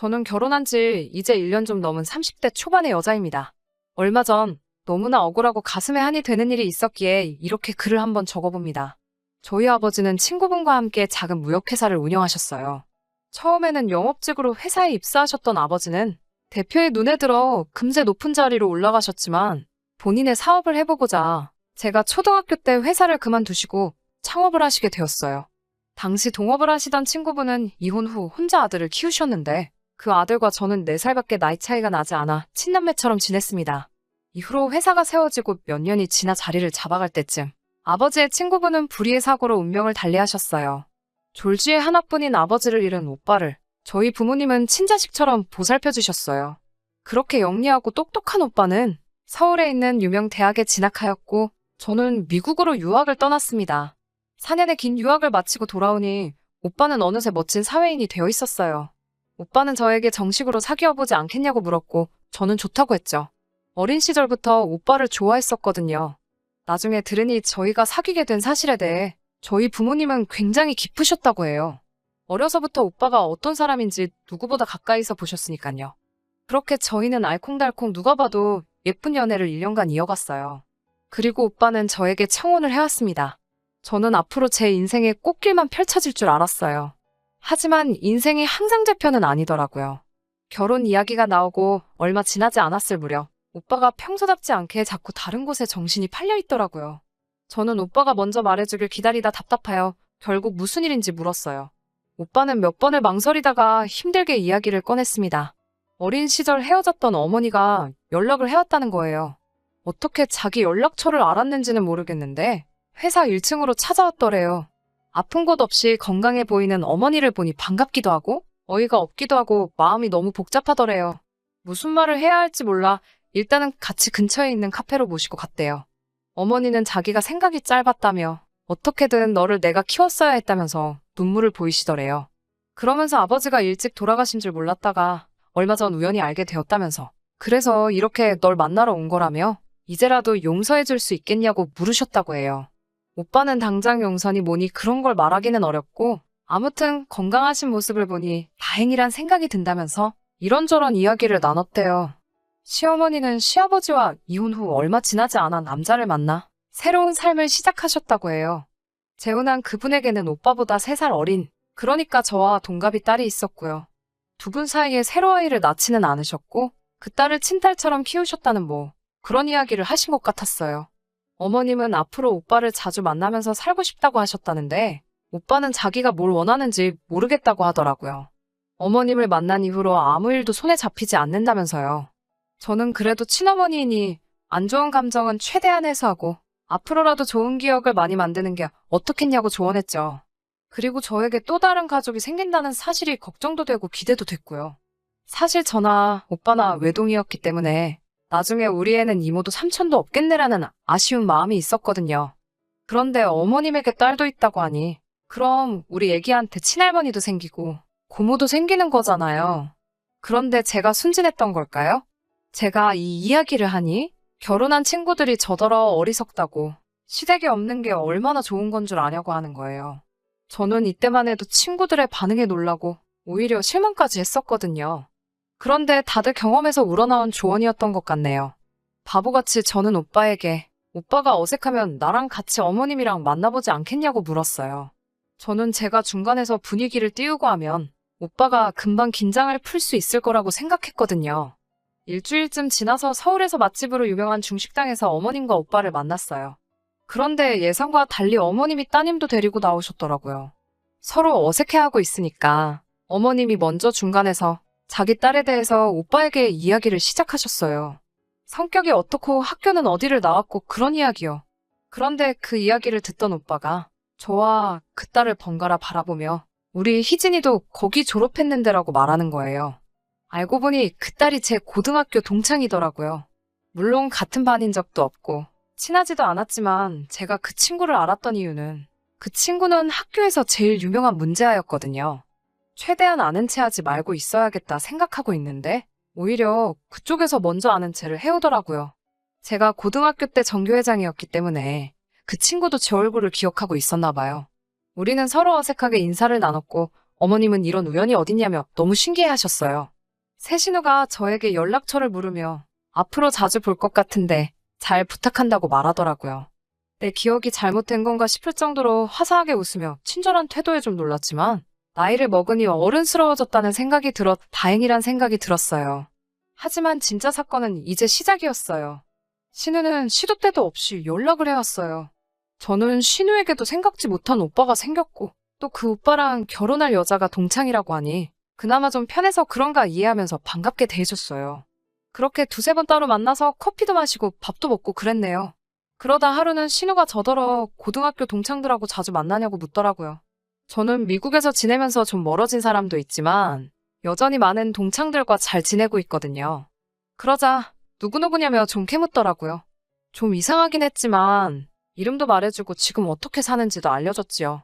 저는 결혼한 지 이제 1년 좀 넘은 30대 초반의 여자입니다. 얼마 전 너무나 억울하고 가슴에 한이 되는 일이 있었기에 이렇게 글을 한번 적어봅니다. 저희 아버지는 친구분과 함께 작은 무역회사를 운영하셨어요. 처음에는 영업직으로 회사에 입사하셨던 아버지는 대표의 눈에 들어 금세 높은 자리로 올라가셨지만 본인의 사업을 해보고자 제가 초등학교 때 회사를 그만두시고 창업을 하시게 되었어요. 당시 동업을 하시던 친구분은 이혼 후 혼자 아들을 키우셨는데 그 아들과 저는 4살밖에 나이 차이가 나지 않아 친남매처럼 지냈습니다. 이후로 회사가 세워지고 몇 년이 지나 자리를 잡아갈 때쯤 아버지의 친구분은 불의의 사고로 운명을 달리하셨어요. 졸지에 하나뿐인 아버지를 잃은 오빠를 저희 부모님은 친자식처럼 보살펴 주셨어요. 그렇게 영리하고 똑똑한 오빠는 서울에 있는 유명 대학에 진학하였고 저는 미국으로 유학을 떠났습니다. 4년의 긴 유학을 마치고 돌아오니 오빠는 어느새 멋진 사회인이 되어 있었어요. 오빠는 저에게 정식으로 사귀어보지 않겠냐고 물었고 저는 좋다고 했죠. 어린 시절부터 오빠를 좋아했었거든요. 나중에 들으니 저희가 사귀게 된 사실에 대해 저희 부모님은 굉장히 기쁘셨다고 해요. 어려서부터 오빠가 어떤 사람인지 누구보다 가까이서 보셨으니까요. 그렇게 저희는 알콩달콩 누가 봐도 예쁜 연애를 1년간 이어갔어요. 그리고 오빠는 저에게 청혼을 해왔습니다. 저는 앞으로 제 인생의 꽃길만 펼쳐질 줄 알았어요. 하지만 인생이 항상제편은 아니더라고요. 결혼 이야기가 나오고 얼마 지나지 않았을 무렵 오빠가 평소답지 않게 자꾸 다른 곳에 정신이 팔려 있더라고요. 저는 오빠가 먼저 말해주길 기다리다 답답하여 결국 무슨 일인지 물었어요. 오빠는 몇 번을 망설이다가 힘들게 이야기를 꺼냈습니다. 어린 시절 헤어졌던 어머니가 연락을 해왔다는 거예요. 어떻게 자기 연락처를 알았는지는 모르겠는데 회사 1층으로 찾아왔더래요. 아픈 곳 없이 건강해 보이는 어머니를 보니 반갑기도 하고 어이가 없기도 하고 마음이 너무 복잡하더래요. 무슨 말을 해야 할지 몰라 일단은 같이 근처에 있는 카페로 모시고 갔대요. 어머니는 자기가 생각이 짧았다며 어떻게든 너를 내가 키웠어야 했다면서 눈물을 보이시더래요. 그러면서 아버지가 일찍 돌아가신 줄 몰랐다가 얼마 전 우연히 알게 되었다면서 그래서 이렇게 널 만나러 온 거라며 이제라도 용서해 줄 수 있겠냐고 물으셨다고 해요. 오빠는 당장 용서니 뭐니 그런 걸 말하기는 어렵고 아무튼 건강하신 모습을 보니 다행이란 생각이 든다면서 이런저런 이야기를 나눴대요. 시어머니는 시아버지와 이혼 후 얼마 지나지 않아 남자를 만나 새로운 삶을 시작하셨다고 해요. 재혼한 그분에게는 오빠보다 3살 어린, 그러니까 저와 동갑이 딸이 있었고요. 두 분 사이에 새로 아이를 낳지는 않으셨고 그 딸을 친딸처럼 키우셨다는 그런 이야기를 하신 것 같았어요. 어머님은 앞으로 오빠를 자주 만나면서 살고 싶다고 하셨다는데 오빠는 자기가 뭘 원하는지 모르겠다고 하더라고요. 어머님을 만난 이후로 아무 일도 손에 잡히지 않는다면서요. 저는 그래도 친어머니이니 안 좋은 감정은 최대한 해소하고 앞으로라도 좋은 기억을 많이 만드는 게 어떻겠냐고 조언했죠. 그리고 저에게 또 다른 가족이 생긴다는 사실이 걱정도 되고 기대도 됐고요. 사실 저나 오빠나 외동이었기 때문에 나중에 우리 애는 이모도 삼촌도 없겠네라는 아쉬운 마음이 있었거든요. 그런데 어머님에게 딸도 있다고 하니 그럼 우리 애기한테 친할머니도 생기고 고모도 생기는 거잖아요. 그런데 제가 순진했던 걸까요? 제가 이 이야기를 하니 결혼한 친구들이 저더러 어리석다고 시댁에 없는 게 얼마나 좋은 건 줄 아냐고 하는 거예요. 저는 이때만 해도 친구들의 반응에 놀라고 오히려 실망까지 했었거든요. 그런데 다들 경험에서 우러나온 조언이었던 것 같네요. 바보같이 저는 오빠에게 오빠가 어색하면 나랑 같이 어머님이랑 만나보지 않겠냐고 물었어요. 저는 제가 중간에서 분위기를 띄우고 하면 오빠가 금방 긴장을 풀 수 있을 거라고 생각했거든요. 일주일쯤 지나서 서울에서 맛집으로 유명한 중식당에서 어머님과 오빠를 만났어요. 그런데 예상과 달리 어머님이 따님도 데리고 나오셨더라고요. 서로 어색해하고 있으니까 어머님이 먼저 중간에서 자기 딸에 대해서 오빠에게 이야기를 시작하셨어요. 성격이 어떻고 학교는 어디를 나왔고 그런 이야기요. 그런데 그 이야기를 듣던 오빠가 저와 그 딸을 번갈아 바라보며 우리 희진이도 거기 졸업했는데라고 말하는 거예요. 알고 보니 그 딸이 제 고등학교 동창이더라고요. 물론 같은 반인 적도 없고 친하지도 않았지만 제가 그 친구를 알았던 이유는 그 친구는 학교에서 제일 유명한 문제아였거든요. 최대한 아는 체 하지 말고 있어야겠다 생각하고 있는데 오히려 그쪽에서 먼저 아는 체를 해오더라고요. 제가 고등학교 때 정교회장이었기 때문에 그 친구도 제 얼굴을 기억하고 있었나 봐요. 우리는 서로 어색하게 인사를 나눴고 어머님은 이런 우연이 어딨냐며 너무 신기해 하셨어요. 새 신우가 저에게 연락처를 물으며 앞으로 자주 볼 것 같은데 잘 부탁한다고 말하더라고요. 내 기억이 잘못된 건가 싶을 정도로 화사하게 웃으며 친절한 태도에 좀 놀랐지만 나이를 먹으니 어른스러워졌다는 생각이 들어 다행이란 생각이 들었어요. 하지만 진짜 사건은 이제 시작이었어요. 신우는 시도 때도 없이 연락을 해왔어요. 저는 신우에게도 생각지 못한 오빠가 생겼고 또 그 오빠랑 결혼할 여자가 동창이라고 하니 그나마 좀 편해서 그런가 이해하면서 반갑게 대해줬어요. 그렇게 두세 번 따로 만나서 커피도 마시고 밥도 먹고 그랬네요. 그러다 하루는 신우가 저더러 고등학교 동창들하고 자주 만나냐고 묻더라고요. 저는 미국에서 지내면서 좀 멀어진 사람도 있지만 여전히 많은 동창들과 잘 지내고 있거든요. 그러자 누구누구냐며 좀 캐묻더라고요. 좀 이상하긴 했지만 이름도 말해주고 지금 어떻게 사는지도 알려줬지요.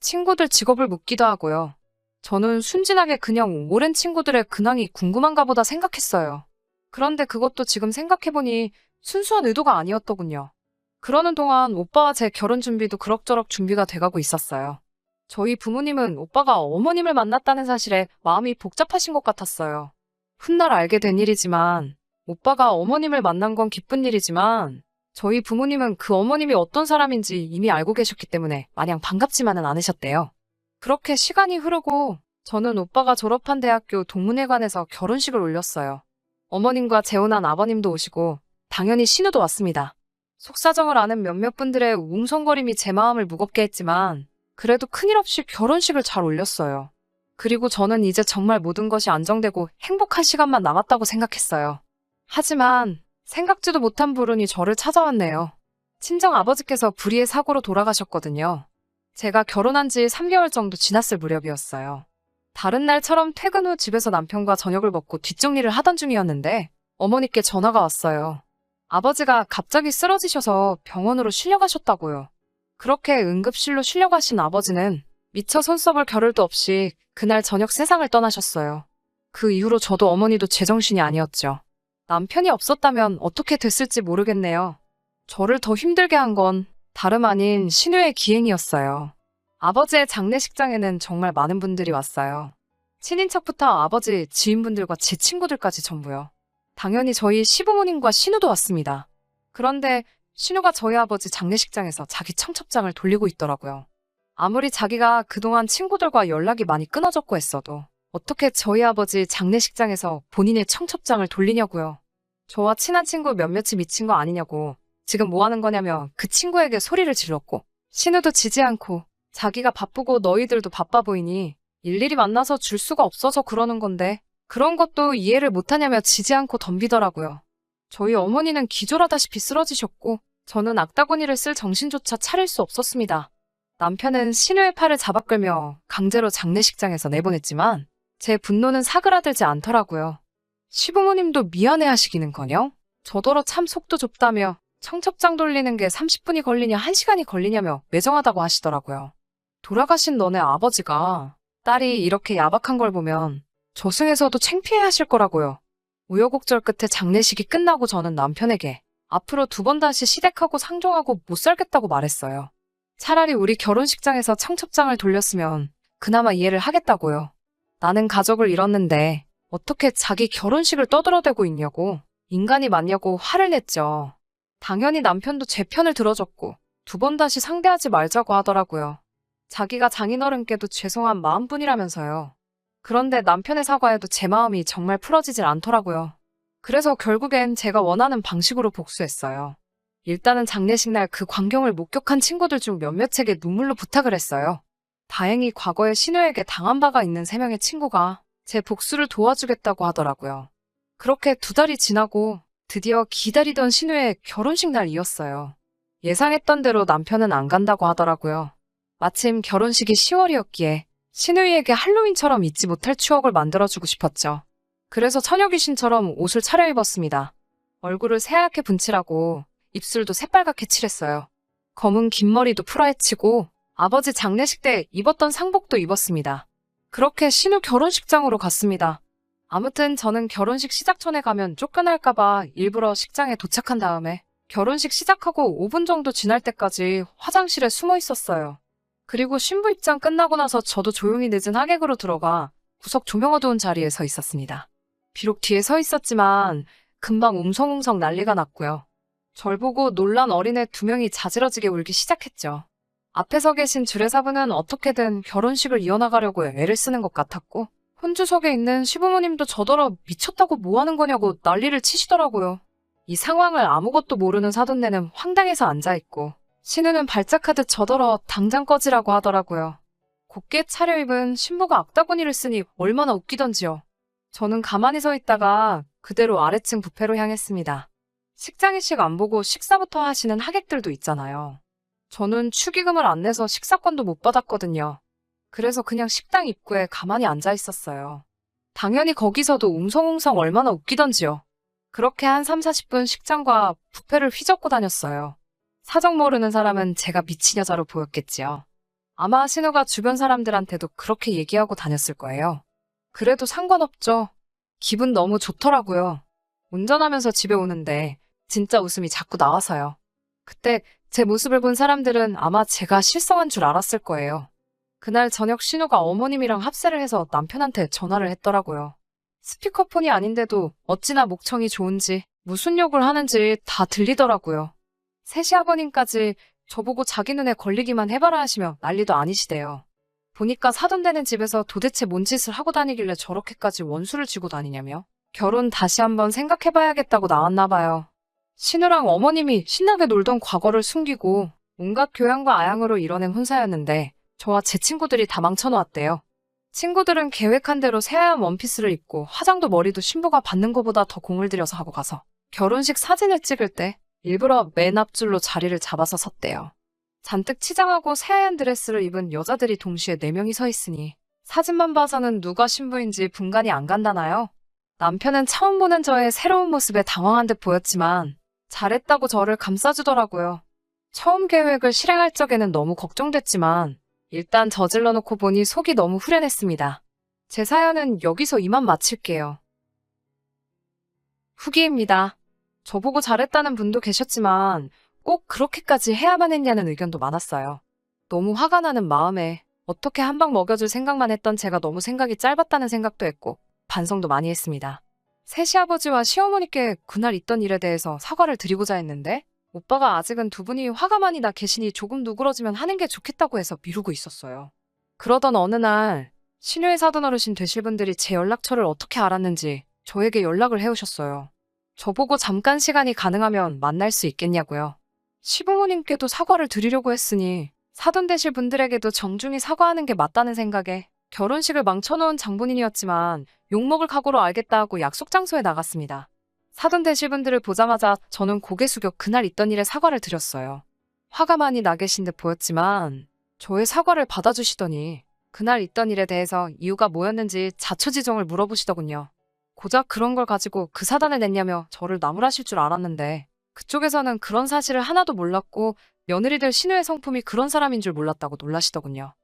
친구들 직업을 묻기도 하고요. 저는 순진하게 그냥 오랜 친구들의 근황이 궁금한가 보다 생각했어요. 그런데 그것도 지금 생각해보니 순수한 의도가 아니었더군요. 그러는 동안 오빠와 제 결혼 준비도 그럭저럭 준비가 돼가고 있었어요. 저희 부모님은 오빠가 어머님을 만났다는 사실에 마음이 복잡하신 것 같았어요. 훗날 알게 된 일이지만 오빠가 어머님을 만난 건 기쁜 일이지만 저희 부모님은 그 어머님이 어떤 사람인지 이미 알고 계셨기 때문에 마냥 반갑지만은 않으셨대요. 그렇게 시간이 흐르고 저는 오빠가 졸업한 대학교 동문회관에서 결혼식을 올렸어요. 어머님과 재혼한 아버님도 오시고 당연히 신우도 왔습니다. 속사정을 아는 몇몇 분들의 웅성거림이 제 마음을 무겁게 했지만 그래도 큰일 없이 결혼식을 잘 올렸어요. 그리고 저는 이제 정말 모든 것이 안정되고 행복한 시간만 남았다고 생각했어요. 하지만 생각지도 못한 불운이 저를 찾아왔네요. 친정 아버지께서 불의의 사고로 돌아가셨거든요. 제가 결혼한 지 3개월 정도 지났을 무렵이었어요. 다른 날처럼 퇴근 후 집에서 남편과 저녁을 먹고 뒷정리를 하던 중이었는데 어머니께 전화가 왔어요. 아버지가 갑자기 쓰러지셔서 병원으로 실려가셨다고요. 그렇게 응급실로 실려가신 아버지는 미처 손써볼 겨를도 없이 그날 저녁 세상을 떠나셨어요. 그 이후로 저도 어머니도 제정신이 아니었죠. 남편이 없었다면 어떻게 됐을지 모르겠네요. 저를 더 힘들게 한 건 다름 아닌 신우의 기행이었어요. 아버지의 장례식장에는 정말 많은 분들이 왔어요. 친인척부터 아버지, 지인분들과 제 친구들까지 전부요. 당연히 저희 시부모님과 신우도 왔습니다. 그런데 신우가 저희 아버지 장례식장에서 자기 청첩장을 돌리고 있더라고요. 아무리 자기가 그동안 친구들과 연락이 많이 끊어졌고 했어도 어떻게 저희 아버지 장례식장에서 본인의 청첩장을 돌리냐고요. 저와 친한 친구 몇몇이 미친 거 아니냐고 지금 뭐 하는 거냐며 그 친구에게 소리를 질렀고 신우도 지지 않고 자기가 바쁘고 너희들도 바빠 보이니 일일이 만나서 줄 수가 없어서 그러는 건데 그런 것도 이해를 못하냐며 지지 않고 덤비더라고요. 저희 어머니는 기절하다시피 쓰러지셨고 저는 악다구니를 쓸 정신조차 차릴 수 없었습니다. 남편은 신우의 팔을 잡아끌며 강제로 장례식장에서 내보냈지만 제 분노는 사그라들지 않더라고요. 시부모님도 미안해하시기는커녕 저더러 참 속도 좁다며 청첩장 돌리는 게 30분이 걸리냐 1시간이 걸리냐며 매정하다고 하시더라고요. 돌아가신 너네 아버지가 딸이 이렇게 야박한 걸 보면 저승에서도 창피해하실 거라고요. 우여곡절 끝에 장례식이 끝나고 저는 남편에게 앞으로 2번 다시 시댁하고 상종하고 못 살겠다고 말했어요. 차라리 우리 결혼식장에서 청첩장을 돌렸으면 그나마 이해를 하겠다고요. 나는 가족을 잃었는데 어떻게 자기 결혼식을 떠들어대고 있냐고 인간이 맞냐고 화를 냈죠. 당연히 남편도 제 편을 들어줬고 2번 다시 상대하지 말자고 하더라고요. 자기가 장인어른께도 죄송한 마음뿐이라면서요. 그런데 남편의 사과에도 제 마음이 정말 풀어지질 않더라고요. 그래서 결국엔 제가 원하는 방식으로 복수했어요. 일단은 장례식 날 그 광경을 목격한 친구들 중 몇몇에게 눈물로 부탁을 했어요. 다행히 과거에 신우에게 당한 바가 있는 3명의 친구가 제 복수를 도와주겠다고 하더라고요. 그렇게 2달이 지나고 드디어 기다리던 신우의 결혼식 날이었어요. 예상했던 대로 남편은 안 간다고 하더라고요. 마침 결혼식이 10월이었기에 신우이에게 할로윈처럼 잊지 못할 추억을 만들어주고 싶었죠. 그래서 처녀귀신처럼 옷을 차려입었습니다. 얼굴을 새하얗게 분칠하고 입술도 새빨갛게 칠했어요. 검은 긴 머리도 풀어헤치고 아버지 장례식 때 입었던 상복도 입었습니다. 그렇게 신우 결혼식장으로 갔습니다. 아무튼 저는 결혼식 시작 전에 가면 쫓겨날까봐 일부러 식장에 도착한 다음에 결혼식 시작하고 5분 정도 지날 때까지 화장실에 숨어 있었어요. 그리고 신부 입장 끝나고 나서 저도 조용히 늦은 하객으로 들어가 구석 조명 어두운 자리에 서 있었습니다. 비록 뒤에 서 있었지만 금방 웅성웅성 난리가 났고요. 절 보고 놀란 어린애 2명이 자지러지게 울기 시작했죠. 앞에 서 계신 주례사분은 어떻게든 결혼식을 이어나가려고 애를 쓰는 것 같았고, 혼주석에 있는 시부모님도 저더러 미쳤다고 뭐 하는 거냐고 난리를 치시더라고요. 이 상황을 아무것도 모르는 사돈네는 황당해서 앉아있고, 신우는 발작하듯 저더러 당장 꺼지라고 하더라고요. 곱게 차려입은 신부가 악다구니를 쓰니 얼마나 웃기던지요. 저는 가만히 서 있다가 그대로 아래층 뷔페로 향했습니다. 식장의식 안 보고 식사부터 하시는 하객들도 있잖아요. 저는 축의금을 안 내서 식사권도 못 받았거든요. 그래서 그냥 식당 입구에 가만히 앉아 있었어요. 당연히 거기서도 웅성웅성 얼마나 웃기던지요. 그렇게 한 3, 40분 식장과 뷔페를 휘젓고 다녔어요. 사정 모르는 사람은 제가 미친 여자로 보였겠지요. 아마 신우가 주변 사람들한테도 그렇게 얘기하고 다녔을 거예요. 그래도 상관없죠. 기분 너무 좋더라고요. 운전하면서 집에 오는데 진짜 웃음이 자꾸 나와서요. 그때 제 모습을 본 사람들은 아마 제가 실성한 줄 알았을 거예요. 그날 저녁 신우가 어머님이랑 합세를 해서 남편한테 전화를 했더라고요. 스피커폰이 아닌데도 어찌나 목청이 좋은지 무슨 욕을 하는지 다 들리더라고요. 셋이 아버님까지 저보고 자기 눈에 걸리기만 해봐라 하시며 난리도 아니시대요. 보니까 사돈되는 집에서 도대체 뭔 짓을 하고 다니길래 저렇게까지 원수를 쥐고 다니냐며 결혼 다시 한번 생각해봐야겠다고 나왔나 봐요. 신우랑 어머님이 신나게 놀던 과거를 숨기고 온갖 교양과 아양으로 이뤄낸 혼사였는데 저와 제 친구들이 다 망쳐놓았대요. 친구들은 계획한 대로 새하얀 원피스를 입고 화장도 머리도 신부가 받는 것보다 더 공을 들여서 하고 가서 결혼식 사진을 찍을 때 일부러 맨 앞줄로 자리를 잡아서 섰대요. 잔뜩 치장하고 새하얀 드레스를 입은 여자들이 동시에 4명이 서 있으니 사진만 봐서는 누가 신부인지 분간이 안 간다나요? 남편은 처음 보는 저의 새로운 모습에 당황한 듯 보였지만 잘했다고 저를 감싸주더라고요. 처음 계획을 실행할 적에는 너무 걱정됐지만 일단 저질러 놓고 보니 속이 너무 후련했습니다. 제 사연은 여기서 이만 마칠게요. 후기입니다. 저보고 잘했다는 분도 계셨지만 꼭 그렇게까지 해야만 했냐는 의견도 많았어요. 너무 화가 나는 마음에 어떻게 한 방 먹여줄 생각만 했던 제가 너무 생각이 짧았다는 생각도 했고 반성도 많이 했습니다. 새 시아버지와 시어머니께 그날 있던 일에 대해서 사과를 드리고자 했는데 오빠가 아직은 두 분이 화가 많이 나 계시니 조금 누그러지면 하는 게 좋겠다고 해서 미루고 있었어요. 그러던 어느 날 신우의 사돈 어르신 되실 분들이 제 연락처를 어떻게 알았는지 저에게 연락을 해오셨어요. 저보고 잠깐 시간이 가능하면 만날 수 있겠냐고요. 시부모님께도 사과를 드리려고 했으니 사돈 되실 분들에게도 정중히 사과하는 게 맞다는 생각에 결혼식을 망쳐놓은 장본인이었지만 욕먹을 각오로 알겠다 하고 약속 장소에 나갔습니다. 사돈 되실 분들을 보자마자 저는 고개 숙여 그날 있던 일에 사과를 드렸어요. 화가 많이 나 계신 듯 보였지만 저의 사과를 받아주시더니 그날 있던 일에 대해서 이유가 뭐였는지 자초지종을 물어보시더군요. 고작 그런 걸 가지고 그 사단을 냈냐며 저를 나무라실 줄 알았는데 그쪽에서는 그런 사실을 하나도 몰랐고 며느리들 신우의 성품이 그런 사람인 줄 몰랐다고 놀라시더군요.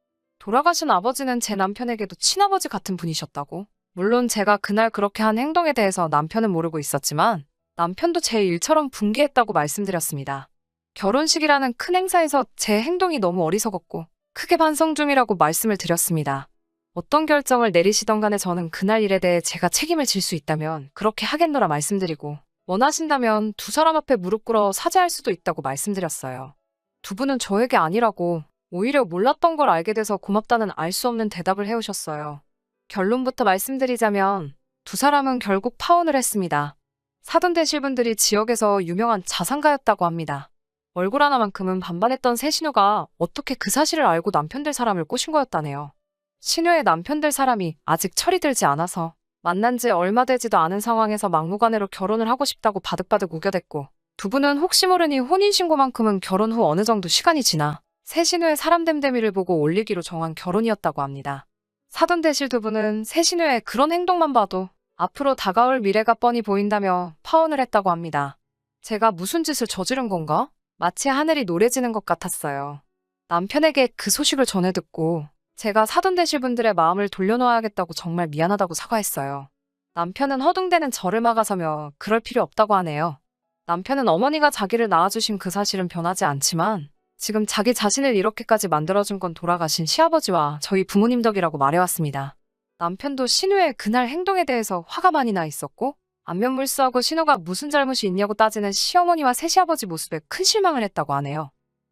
돌아가신 아버지는 제 남편에게도 친아버지 같은 분이셨다고. 물론 제가 그날 그렇게 한 행동에 대해서 남편은 모르고 있었지만 남편도 제 일처럼 분개했다고 말씀드렸습니다. 결혼식이라는 큰 행사에서 제 행동이 너무 어리석었고 크게 반성 중이라고 말씀을 드렸습니다. 어떤 결정을 내리시던 간에 저는 그날 일에 대해 제가 책임을 질 수 있다면 그렇게 하겠노라 말씀드리고 원하신다면 두 사람 앞에 무릎 꿇어 사죄할 수도 있다고 말씀드렸어요. 두 분은 저에게 아니라고 오히려 몰랐던 걸 알게 돼서 고맙다는 알 수 없는 대답을 해오셨어요. 결론부터 말씀드리자면 두 사람은 결국 파혼을 했습니다. 사돈 되실 분들이 지역에서 유명한 자산가였다고 합니다. 얼굴 하나만큼은 반반했던 새 신우가 어떻게 그 사실을 알고 남편 될 사람을 꼬신 거였다네요. 신우의 남편 될 사람이 아직 철이 들지 않아서 만난 지 얼마 되지도 않은 상황에서 막무가내로 결혼을 하고 싶다고 바득바득 우겨댔고 두 분은 혹시 모르니 혼인신고만큼은 결혼 후 어느 정도 시간이 지나 새 신우의 사람 됨됨이를 보고 올리기로 정한 결혼이었다고 합니다. 사돈 되실 두 분은 새 신우의 그런 행동만 봐도 앞으로 다가올 미래가 뻔히 보인다며 파혼을 했다고 합니다. 제가 무슨 짓을 저지른 건가? 마치 하늘이 노래지는 것 같았어요. 남편에게 그 소식을 전해 듣고 제가 사돈 되실 분들의 마음을 돌려놓아야겠다고 정말 미안하다고 사과했어요. 남편은 허둥대는 저를 막아서며 그럴 필요 없다고 하네요. 남편은 어머니가 자기를 낳아주신 그 사실은 변하지 않지만 지금 자기 자신을 이렇게까지 만들어준 건 돌아가신 시아버지와 저희 부모님 덕이라고 말해왔습니다. 남편도 신우의 그날 행동에 대해서 화가 많이 나 있었고, 안면물수하고 신우가 무슨 잘못이 있냐고 따지는 시어머니와 새시아버지 모습에 큰 실망을 했다고 하네요.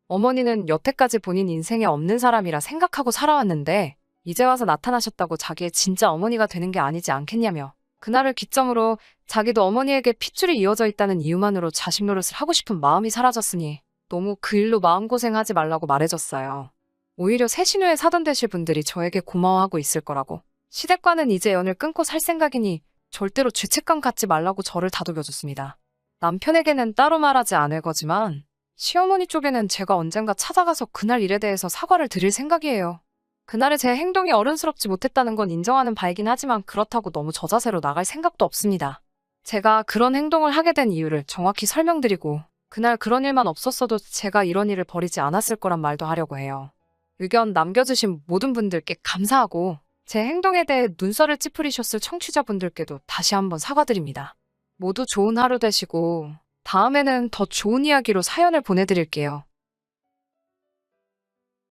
어머니는 여태까지 본인 인생에 없는 사람이라 생각하고 살아왔는데 이제 와서 나타나셨다고 자기의 진짜 어머니가 되는 게 아니지 않겠냐며, 그날을 기점으로 자기도 어머니에게 핏줄이 이어져 있다는 이유만으로 자식 노릇을 하고 싶은 마음이 사라졌으니 너무 그 일로 마음고생하지 말라고 말해줬어요. 오히려 새신우에 사돈 되실 분들이 저에게 고마워하고 있을 거라고, 시댁과는 이제 연을 끊고 살 생각이니 절대로 죄책감 갖지 말라고 저를 다독여줬습니다. 남편에게는 따로 말하지 않을 거지만 시어머니 쪽에는 제가 언젠가 찾아가서 그날 일에 대해서 사과를 드릴 생각이에요. 그날의 제 행동이 어른스럽지 못했다는 건 인정하는 바이긴 하지만 그렇다고 너무 저자세로 나갈 생각도 없습니다. 제가 그런 행동을 하게 된 이유를 정확히 설명드리고 그날 그런 일만 없었어도 제가 이런 일을 벌이지 않았을 거란 말도 하려고 해요. 의견 남겨주신 모든 분들께 감사하고 제 행동에 대해 눈살을 찌푸리셨을 청취자분들께도 다시 한번 사과드립니다. 모두 좋은 하루 되시고 다음에는 더 좋은 이야기로 사연을 보내드릴게요.